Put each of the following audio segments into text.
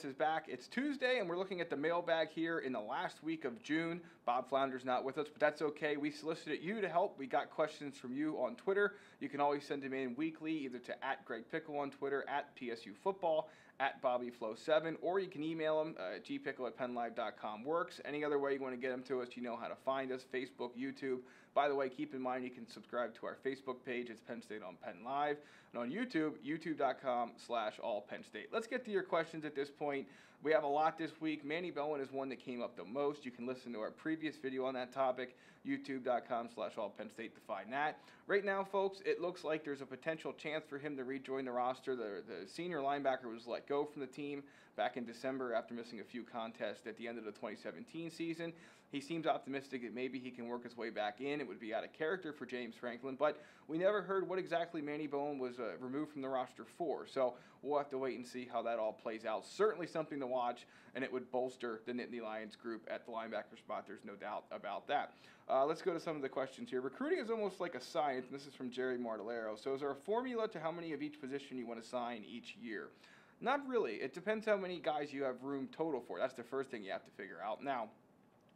Is back. It's Tuesday, and we're looking at the mailbag here in the last week of June. Bob Flounder's not with us, but that's okay. We solicited you to help. We got questions from you on Twitter. You can always send them in weekly, either to @GregPickle on Twitter, @PSU Football, @BobbyFlow7, or you can email them. gpickle@pennlive.com works. Any other way you want to get them to us, you know how to find us. Facebook, YouTube. By the way, keep in mind you can subscribe to our Facebook page. It's Penn State on Penn Live. And on YouTube, youtube.com/allpennstate. Let's get to your questions at this point. We have a lot this week. Manny Bowen is one that came up the most. You can listen to our previous video on that topic, youtube.com/allpennstate to find that. Right now, folks, it looks like there's a potential chance for him to rejoin the roster. The senior linebacker was let go from the team back in December after missing a few contests at the end of the 2017 season. He seems optimistic that maybe he can work his way back in. It would be out of character for James Franklin, but we never heard what exactly Manny Bowen was removed from the roster for. So we'll have to wait and see how that all plays out. Certainly something to watch, and it would bolster the Nittany Lions group at the linebacker spot. There's no doubt about that. Let's go to some of the questions here. Recruiting is almost like a science, and this is from Jerry Martellero. So is there a formula to how many of each position you want to sign each year? Not really. It depends how many guys you have room total for. That's the first thing you have to figure out. Now,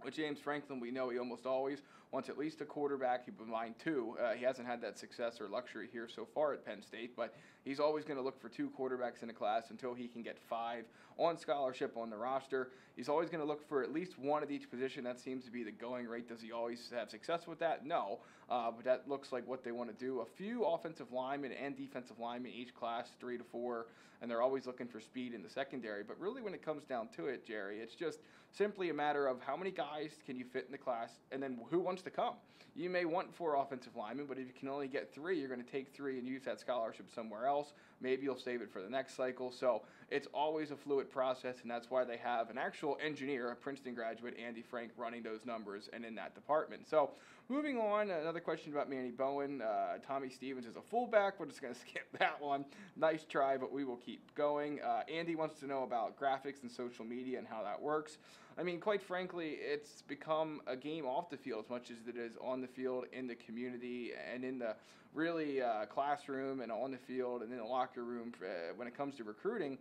with James Franklin, we know he almost always wants at least a quarterback. He would mind two. He hasn't had that success or luxury here so far at Penn State, but he's always going to look for two quarterbacks in a class until he can get 5 on scholarship on the roster. He's always going to look for at least one at each position. That seems to be the going rate. Does he always have success with that? No, but that looks like what they want to do. A few offensive linemen and defensive linemen each class, 3 to 4, and they're always looking for speed in the secondary. But really when it comes down to it, Jerry, it's just simply a matter of how many guys can you fit in the class, and then who wants to come. You may want 4 offensive linemen, but if you can only get 3, you're going to take 3 and use that scholarship somewhere else. Maybe you'll save it for the next cycle. So it's always a fluid process, and that's why they have an actual engineer, a Princeton graduate, Andy Frank, running those numbers and in that department. So moving on, another question about Manny Bowen. Tommy Stevens is a fullback. We're just going to skip that one. Nice try, but we will keep going. Andy wants to know about graphics and social media and how that works. I mean, quite frankly, it's become a game off the field as much as it is on the field, in the community, and in the really classroom and on the field and in the locker room. When it comes to recruiting,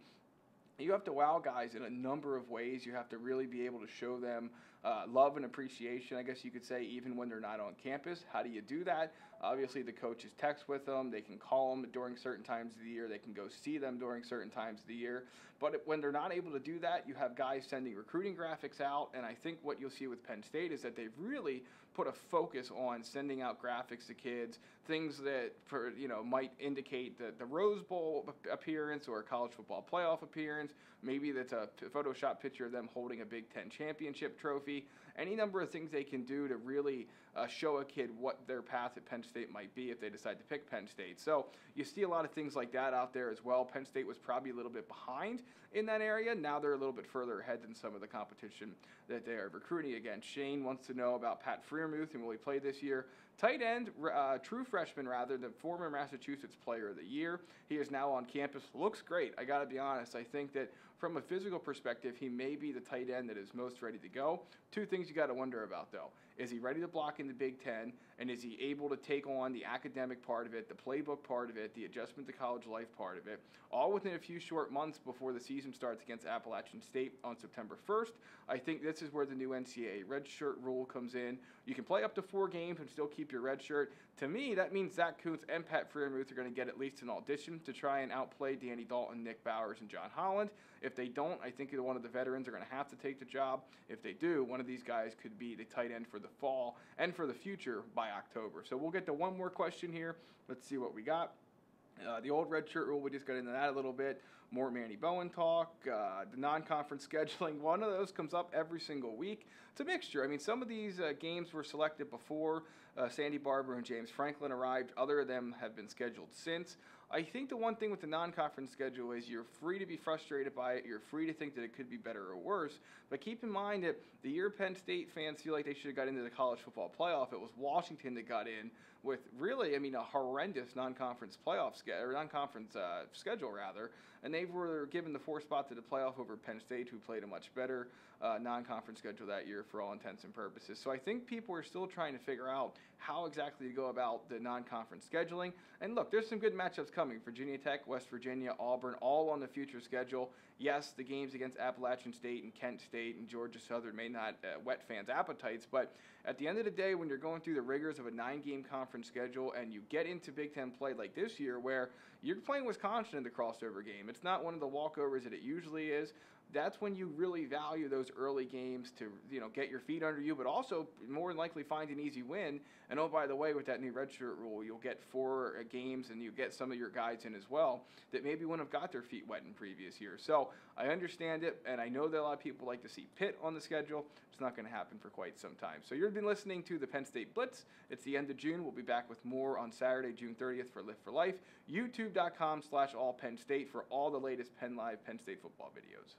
you have to wow guys in a number of ways. You have to really be able to show them love and appreciation, I guess you could say, even when they're not on campus. How do you do that? Obviously, the coaches text with them. They can call them during certain times of the year. They can go see them during certain times of the year. But when they're not able to do that, you have guys sending recruiting graphics out. And I think what you'll see with Penn State is that they've really put a focus on sending out graphics to kids, things that might indicate the Rose Bowl appearance or a college football playoff appearance. Maybe that's a Photoshop picture of them holding a Big Ten championship trophy. Any number of things they can do to really show a kid what their path at Penn State might be if they decide to pick Penn State. So you see a lot of things like that out there as well. Penn State was probably a little bit behind in that area. Now they're a little bit further ahead than some of the competition that they are recruiting against. Shane wants to know about Pat Freiermuth and will he play this year. Tight end, true freshman rather, the former Massachusetts Player of the Year. He is now on campus. Looks great. I got to be honest. I think that from a physical perspective, he may be the tight end that is most ready to go. 2 things you got to wonder about, though. Is he ready to block in the Big Ten, and is he able to take on the academic part of it, the playbook part of it, the adjustment to college life part of it, all within a few short months before the season starts against Appalachian State on September 1st. I think this is where the new NCAA redshirt rule comes in. You can play up to 4 games and still keep your redshirt. To me, that means Zach Kuntz and Pat Freiermuth are going to get at least an audition to try and outplay Danny Dalton, Nick Bowers, and John Holland. If they don't, I think either one of the veterans are going to have to take the job. If they do, one of these guys could be the tight end for the fall and for the future by October. So we'll get to one more question here. Let's see what we got. The old redshirt rule, we just got into that a little bit. More Manny Bowen talk. The non-conference scheduling, one of those comes up every single week. It's a mixture. I mean, some of these games were selected before Sandy Barber and James Franklin arrived. Other of them have been scheduled since. I think the one thing with the non-conference schedule is you're free to be frustrated by it. You're free to think that it could be better or worse. But keep in mind that the year Penn State fans feel like they should have got into the college football playoff, it was Washington that got in with really, a horrendous non-conference playoff schedule rather. And they were given the 4th spot to the playoff over Penn State, who played a much better non-conference schedule that year for all intents and purposes. So I think people are still trying to figure out how exactly to go about the non-conference scheduling. And look, there's some good matchups coming. Virginia Tech, West Virginia, Auburn, all on the future schedule. yes, the games against Appalachian State and Kent State and Georgia Southern may not whet fans' appetites, but at the end of the day, when you're going through the rigors of a 9-game conference schedule and you get into Big Ten play like this year where you're playing Wisconsin in the crossover game, it's not one of the walkovers that it usually is. That's when you really value those early games to, get your feet under you, but also more than likely find an easy win. And oh, by the way, with that new redshirt rule, you'll get 4 games and you get some of your guys in as well that maybe wouldn't have got their feet wet in previous years. So I understand it, and I know that a lot of people like to see Pitt on the schedule. It's not going to happen for quite some time. So you've been listening to the Penn State Blitz. It's the end of June. We'll be back with more on Saturday, June 30th for Lift for Life. YouTube.com/allpennstate for all the latest Penn Live Penn State football videos.